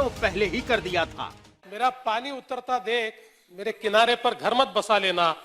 सालों पहले ही कर दिया था। मेरा पानी उतरता देख मेरे किनारे पर घर मत बसा लेना,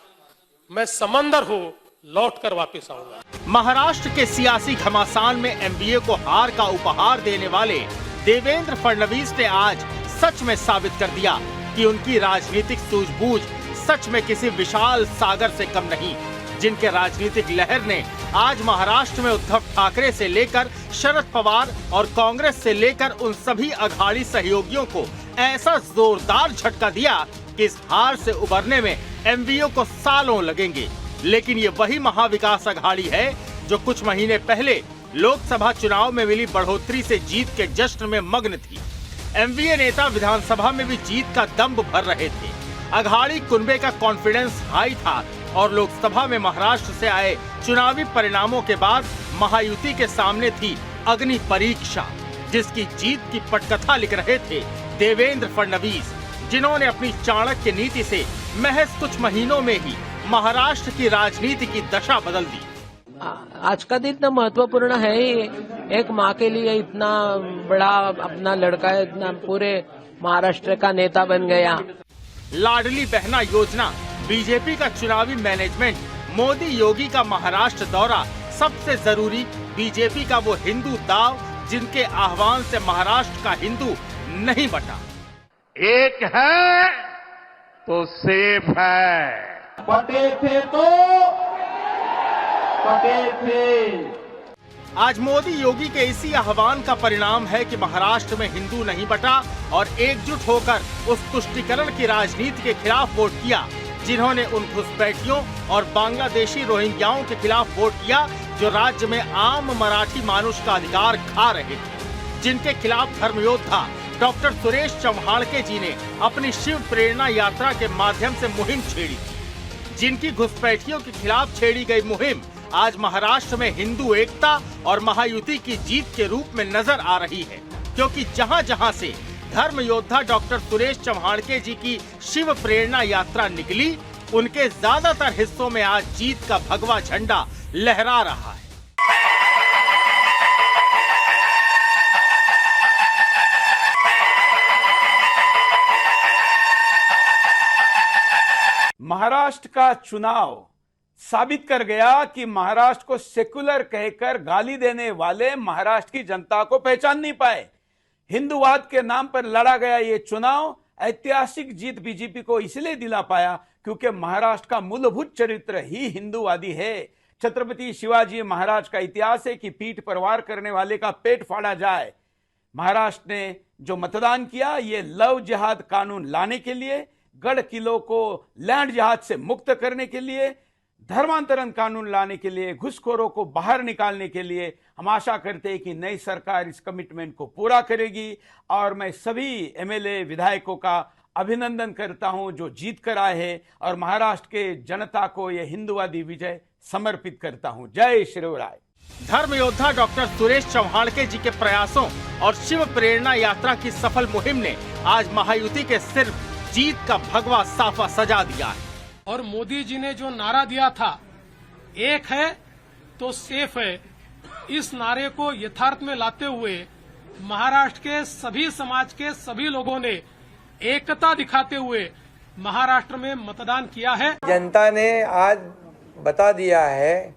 मैं समंदर हूँ, लौट कर वापिस आऊंगा। महाराष्ट्र के सियासी घमासान में एमबीए को हार का उपहार देने वाले देवेंद्र फडणवीस ने आज सच में साबित कर दिया कि उनकी राजनीतिक सूझबूझ सच में किसी विशाल सागर से कम नहीं। जिनके राजनीतिक लहर ने आज महाराष्ट्र में उद्धव ठाकरे से लेकर शरद पवार और कांग्रेस से लेकर उन सभी अघाड़ी सहयोगियों को ऐसा जोरदार झटका दिया कि इस हार से उबरने में एमवीओ को सालों लगेंगे। लेकिन ये वही महाविकास अघाड़ी है जो कुछ महीने पहले लोकसभा चुनाव में मिली बढ़ोतरी से जीत के जश्न में मग्न थी। एमवीए नेता विधानसभा में भी जीत का दंभ भर रहे थे। अघाड़ी कुनबे का कॉन्फिडेंस हाई था और लोकसभा में महाराष्ट्र से आए चुनावी परिणामों के बाद महायुति के सामने थी अग्नि परीक्षा, जिसकी जीत की पटकथा लिख रहे थे देवेंद्र फडणवीस, जिन्होंने अपनी चाणक्य नीति से महज कुछ महीनों में ही महाराष्ट्र की राजनीति की दशा बदल दी। आज का दिन इतना महत्वपूर्ण है ही, एक माँ के लिए इतना बड़ा अपना लड़का इतना पूरे महाराष्ट्र का नेता बन गया। लाडली बहना योजना, बीजेपी का चुनावी मैनेजमेंट, मोदी योगी का महाराष्ट्र दौरा, सबसे जरूरी बीजेपी का वो हिंदू दाव जिनके आह्वान से महाराष्ट्र का हिंदू नहीं बटा। एक है तो सेफ है, बटे थे तो बटे थे। आज मोदी योगी के इसी आह्वान का परिणाम है कि महाराष्ट्र में हिंदू नहीं बटा और एकजुट होकर उस तुष्टीकरण की राजनीति के खिलाफ वोट किया, जिन्होंने उन घुसपैठियों और बांग्लादेशी रोहिंग्याओं के खिलाफ वोट किया जो राज्य में आम मराठी मानुष का अधिकार खा रहे थे, जिनके खिलाफ धर्मयोद्धा डॉक्टर सुरेश चव्हाणके जी ने अपनी शिव प्रेरणा यात्रा के माध्यम से मुहिम छेड़ी थी, जिनकी घुसपैठियों के खिलाफ छेड़ी गई मुहिम आज महाराष्ट्र में हिंदू एकता और महायुति की जीत के रूप में नजर आ रही है, क्योंकि जहां जहां से धर्म योद्धा डॉक्टर सुरेश चव्हाणके जी की शिव प्रेरणा यात्रा निकली, उनके ज्यादातर हिस्सों में आज जीत का भगवा झंडा लहरा रहा है। महाराष्ट्र का चुनाव साबित कर गया कि महाराष्ट्र को सेकुलर कहकर गाली देने वाले महाराष्ट्र की जनता को पहचान नहीं पाए। हिंदूवाद के नाम पर लड़ा गया ये चुनाव ऐतिहासिक जीत बीजेपी को इसलिए दिला पाया क्योंकि महाराष्ट्र का मूलभूत चरित्र ही हिंदूवादी है। छत्रपति शिवाजी महाराज का इतिहास है कि पीठ पर वार करने वाले का पेट फाड़ा जाए। महाराष्ट्र ने जो मतदान किया ये लव जिहाद कानून लाने के लिए, गढ़ किलों को लैंड जिहाद से मुक्त करने के लिए, धर्मांतरण कानून लाने के लिए, घुसखोरों को बाहर निकालने के लिए। हम आशा करते हैं कि नई सरकार इस कमिटमेंट को पूरा करेगी और मैं सभी एमएलए विधायकों का अभिनंदन करता हूं जो जीत कर आए हैं और महाराष्ट्र के जनता को यह हिंदूवादी विजय समर्पित करता हूं। जय शिवराय। धर्म योद्धा डॉक्टर सुरेश चव्हाणके जी के प्रयासों और शिव प्रेरणा यात्रा की सफल मुहिम ने आज महायुति के सिर जीत का भगवा साफा सजा दिया है। और मोदी जी ने जो नारा दिया था, एक है तो सेफ है, इस नारे को यथार्थ में लाते हुए महाराष्ट्र के सभी समाज के सभी लोगों ने एकता दिखाते हुए महाराष्ट्र में मतदान किया है। जनता ने आज बता दिया है,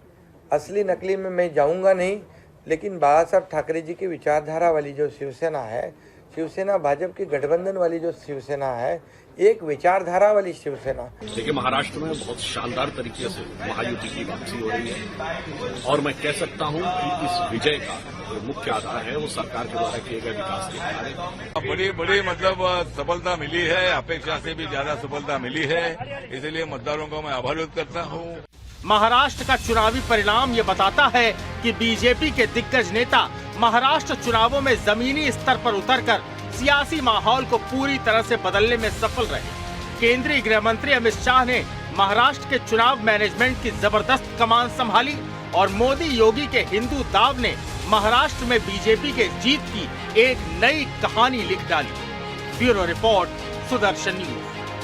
असली नकली में मैं जाऊंगा नहीं, लेकिन बाला साहब ठाकरे जी की विचारधारा वाली जो शिवसेना है, शिवसेना भाजपा की गठबंधन वाली जो शिवसेना है, एक विचारधारा वाली शिवसेना। देखिए, महाराष्ट्र में बहुत शानदार तरीके से महायुति की वापसी हो रही है और मैं कह सकता हूं कि इस विजय का जो मुख्य आधार है वो सरकार के द्वारा किए गए विकास के कार्य। बड़ी मतलब सफलता मिली है, अपेक्षा से भी ज्यादा सफलता मिली है, इसलिए मतदारों को मैं आभार व्यक्त करता हूं। महाराष्ट्र का चुनावी परिणाम ये बताता है कि बीजेपी के दिग्गज नेता महाराष्ट्र चुनावों में जमीनी स्तर पर उतरकर सियासी माहौल को पूरी तरह से बदलने में सफल रहे। केंद्रीय गृह मंत्री अमित शाह ने महाराष्ट्र के चुनाव मैनेजमेंट की जबरदस्त कमान संभाली और मोदी योगी के हिंदू दाव ने महाराष्ट्र में बीजेपी के जीत की एक नई कहानी लिख डाली। Bureau report, Sudarshan news.